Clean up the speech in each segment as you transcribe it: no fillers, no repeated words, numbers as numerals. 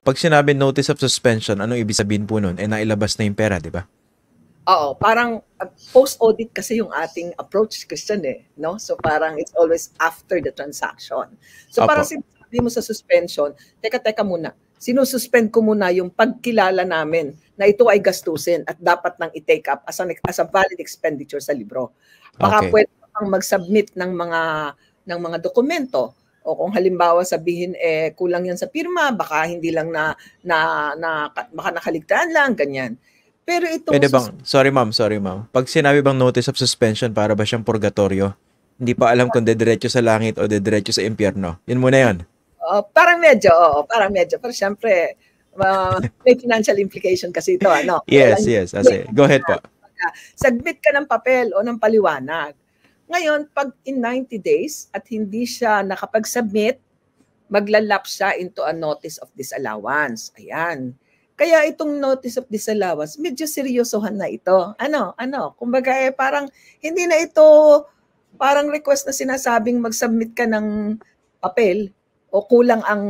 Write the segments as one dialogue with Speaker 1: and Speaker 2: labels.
Speaker 1: pag sinabi notice of suspension, anong ibig sabihin po nun? Nailabas na yung pera, di ba?
Speaker 2: Oo, parang post-audit kasi yung ating approach, Christian no? So parang it's always after the transaction. So parang sinasabi mo sa suspension, teka muna, sinususpend ko muna yung pagkilala namin na ito ay gastusin at dapat nang i-take up as a valid expenditure sa libro. Baka pwede kang mag-submit ng mga dokumento, o kung halimbawa sabihin kulang yan sa pirma, baka hindi lang baka nakaligtaan lang, ganyan. Pero itong
Speaker 1: sorry ma'am. Pag sinabi bang notice of suspension, para ba siyang purgatorio? Hindi pa alam kung dediretso sa langit o dediretso sa impyerno. Yun muna yun.
Speaker 2: Parang medyo. Pero syempre, may financial implication kasi ito, ano?
Speaker 1: Yes. Go ahead po.
Speaker 2: Submit ka ng papel o ng paliwanag. Ngayon, pag in 90 days at hindi siya nakapag-submit, maglalapse siya into a notice of disallowance. Ayan. Kaya itong notice of disallowance, medyo seryosohan na ito. Kumbaga parang hindi na ito parang request na sinasabing mag-submit ka ng papel o kulang ang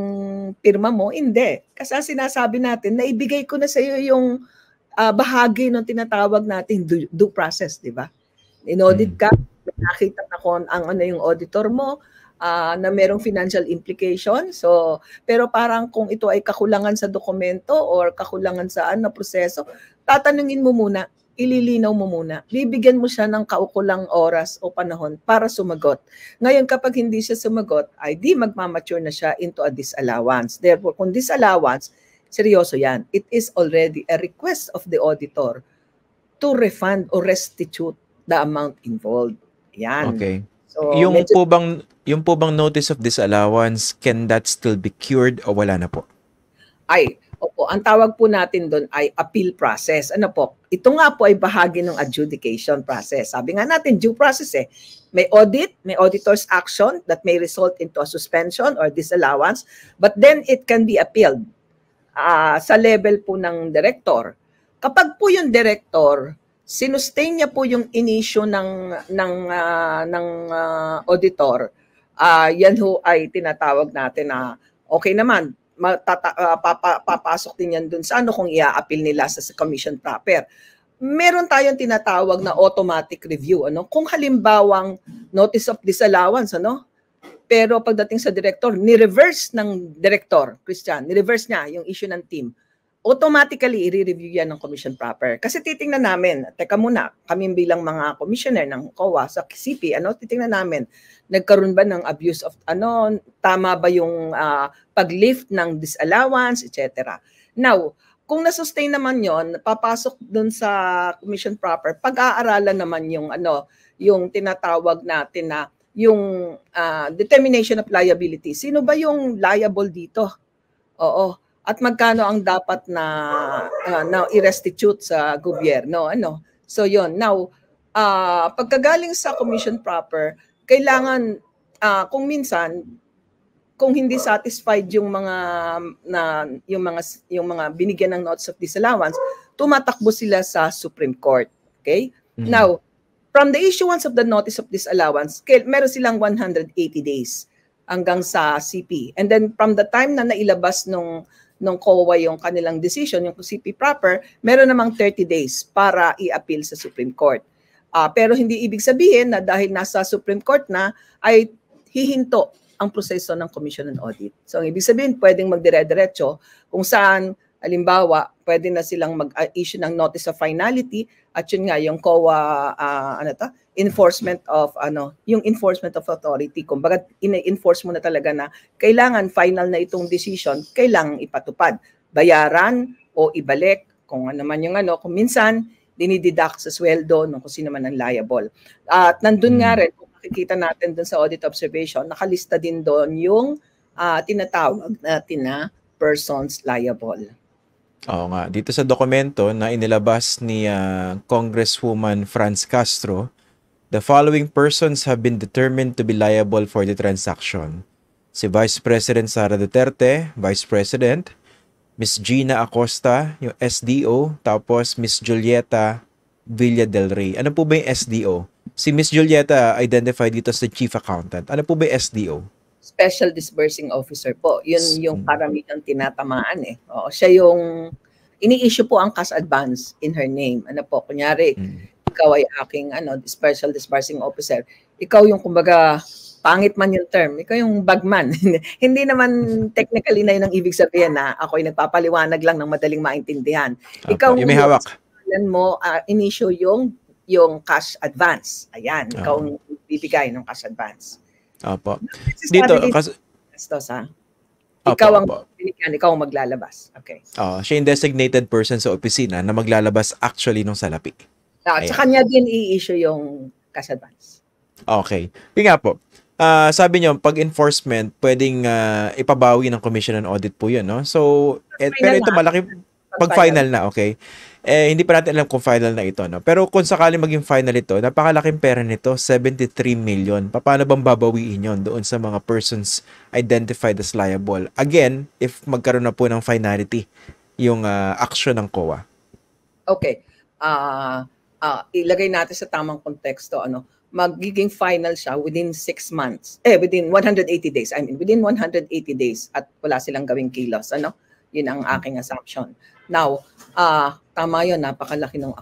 Speaker 2: pirma mo. Hindi. Kasi ang sinasabi natin, naibigay ko na sa iyo yung bahagi ng tinatawag natin due process, di ba? In-audit ka, nakita na kung yung auditor mo, na merong financial implication. So, pero parang kung ito ay kakulangan sa dokumento or kakulangan sa proseso, tatanungin mo muna, ililinaw mo muna. Bibigyan mo siya ng kaukulang oras o panahon para sumagot. Ngayon, kapag hindi siya sumagot, ay di magmamature na siya into a disallowance. Therefore, kung disallowance, seryoso yan. It is already a request of the auditor to refund or restitute the amount involved. Yan.
Speaker 1: Okay. So, yung po bang notice of disallowance, can that still be cured o wala na po?
Speaker 2: Opo, ang tawag po natin doon ay appeal process. Ito nga po ay bahagi ng adjudication process. Sabi nga natin, due process May audit, may auditor's action that may result into a suspension or disallowance, but then it can be appealed sa level po ng director. Kapag po yung director, sinustain niya po yung in-issue ng auditor, yan ho ay tinatawag natin na okay naman, papasok din yan dun sa kung i-a-appeal nila sa commission proper. Meron tayong tinatawag na automatic review. Kung halimbawang notice of disallowance, pero pagdating sa director, ni-reverse ng director, Christian, ni-reverse niya yung issue ng team, automatically i-review yan ng commission proper. Kasi titingnan namin, teka muna, kami bilang mga commissioner ng COA sa CP, titingnan namin, nagkaroon ba ng abuse of, tama ba yung pag-lift ng disallowance, etc. Now, kung na-sustain naman yon, papasok dun sa commission proper, pag-aaralan naman yung, yung tinatawag natin na, yung determination of liability. Sino ba yung liable dito? Oo. At magkano ang dapat na i-restitute sa gobyerno, So yon. Now, pagkagaling sa commission proper, kailangan kung minsan kung hindi satisfied yung mga binigyan ng notice of disallowance, tumatakbo sila sa Supreme Court. Okay? Mm-hmm. Now, from the issuance of the notice of disallowance, meron silang 180 days hanggang sa CP. And then from the time na nailabas nung COA yung kanilang decision, yung CP proper, meron namang 30 days para i-appeal sa Supreme Court. Pero hindi ibig sabihin na dahil nasa Supreme Court na, ay hihinto ang proseso ng Commission on Audit. So, ang ibig sabihin, pwedeng magdire-diretso kung saan, halimbawa, pwede na silang mag-issue ng notice of finality at yun nga, yung COA, enforcement of, yung enforcement of authority. Kumbaga, in-enforce mo na talaga na kailangan final na itong decision, kailangan ipatupad. Bayaran o ibalik, kung ano man yung kung minsan, dinideduct sa sweldo ng kung sino man ang liable. At nandun nga rin, kung makikita natin dun sa audit observation, nakalista din doon yung tinatawag natin na persons liable.
Speaker 1: Oo nga. Dito sa dokumento na inilabas ni Congresswoman Franz Castro, the following persons have been determined to be liable for the transaction. Si Vice President Sara Duterte, Vice President, Miss Gina Acosta, yung SDO, tapos Miss Julieta Villa del Rey. Ano po ba yung SDO? Si Miss Julieta identified dito as the Chief Accountant. Ano po ba yung SDO?
Speaker 2: Special Disbursing Officer po. Yun yung karamihan tinatamaan eh. Oo, siya yung ini-issue po ang cash advance in her name. Ano po, kunyari, ikaw ay aking Special Disbursing Officer. Ikaw yung kumbaga pangit man yung term, ikaw yung bagman. Hindi naman technically na yun ang ibig sabihin na ako ay nagpapaliwanag lang ng madaling maintindihan. Ikaw
Speaker 1: yung may hawak.
Speaker 2: Mo in-issue yung cash advance. Ayan, ikaw ang bibigay ng cash advance.
Speaker 1: Opo. Dito,
Speaker 2: ikaw ang binigyan, ikaw ang maglalabas. Okay.
Speaker 1: Siya yung designated person sa opisina na maglalabas actually nung salapi.
Speaker 2: Sa kanya din i-issue yung cash advance.
Speaker 1: Okay. Yung nga po, sabi nyo, pag enforcement, pwedeng ipabawi ng Commission on Audit po yun, no? So, pero ito malaki, pag final na, okay? Hindi pa natin alam kung final na ito, no? Pero kung sakali maging final ito, napakalaking pera nito, 73 million. Paano bang babawiin yon doon sa mga persons identified as liable? Again, if magkaroon na po ng finality yung action ng COA.
Speaker 2: Okay. Ilagay natin sa tamang konteksto, magiging final siya within 6 months. Within 180 days. Within 180 days at wala silang gawing kilos, Yun ang aking assumption. Now, tama yun, napakalaki ng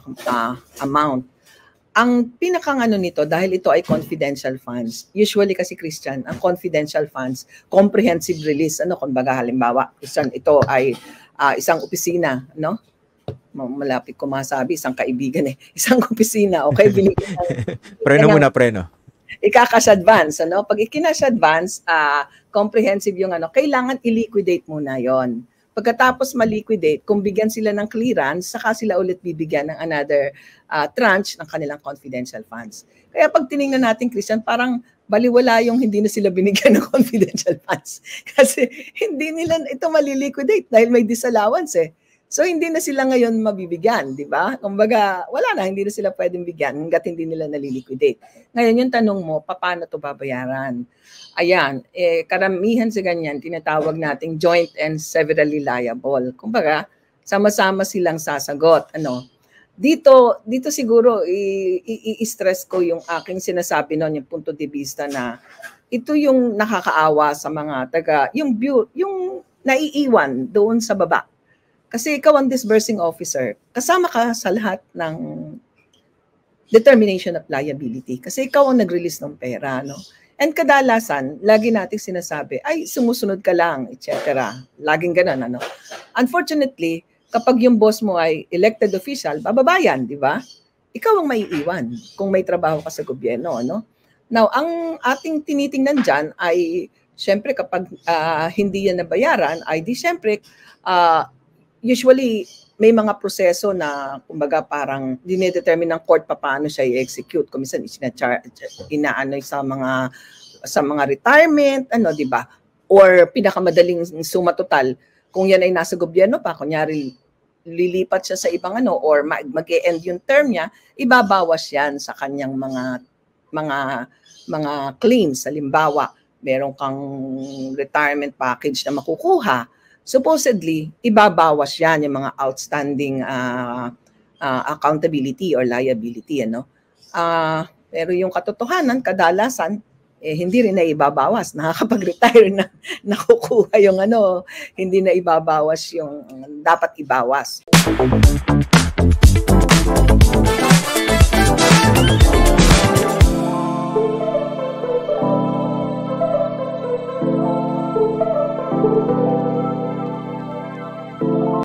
Speaker 2: amount. Ang pinakang nito, dahil ito ay confidential funds, usually kasi Christian, ang confidential funds, comprehensive release, kumbaga halimbawa, Christian, ito ay isang opisina, malapit ko masabi, isang kaibigan isang opisina, okay, binigyan.
Speaker 1: Preno muna, preno.
Speaker 2: Ika-cash advance, Pag ikinash advance, comprehensive yung kailangan i-liquidate muna yon. Pagkatapos ma-liquidate, kung bigyan sila ng clearance, saka sila ulit bibigyan ng another tranche ng kanilang confidential funds. Kaya pag tinignan natin, Christian, parang baliwala yung hindi na sila binigyan ng confidential funds. Kasi hindi nila ito maliliquidate dahil may disallowance So, hindi na sila ngayon mabibigyan, di ba? Kumbaga, wala na, hindi na sila pwedeng bigyan hanggat hindi nila naliliquidate. Ngayon, yung tanong mo, paano ito babayaran? Ayan, karamihan sa ganyan, tinatawag nating joint and severally liable. Kumbaga, sama-sama silang sasagot. Dito siguro, i-stress ko yung aking sinasabi noon, yung punto de vista na ito yung nakakaawa sa mga yung naiiwan doon sa baba. Kasi ikaw ang disbursing officer, kasama ka sa lahat ng determination of liability. Kasi ikaw ang nag-release ng pera, And kadalasan, lagi nating sinasabi, ay sumusunod ka lang, etc. Laging ganun, Unfortunately, kapag yung boss mo ay elected official, bababayan, di ba? Ikaw ang maiiwan kung may trabaho ka sa gobyerno, Now, ang ating tinitingnan dyan ay, syempre kapag hindi yan nabayaran, ay di syempre, usually, may mga proseso na, kumbaga, parang dinedetermine ng court paano siya i-execute. Kung minsan, inaano sa mga retirement, di ba? Or pinakamadaling suma total, kung yan ay nasa gobyerno pa, kunyari, lilipat siya sa ibang or mag-e-end yung term niya, ibabawas yan sa kanyang mga claims. Halimbawa, meron kang retirement package na makukuha, supposedly, ibabawas yan yung mga outstanding accountability or liability. Pero yung katotohanan, kadalasan, hindi rin na ibabawas. Nakakapag-retire na nakukuha yung hindi na ibabawas yung dapat ibawas.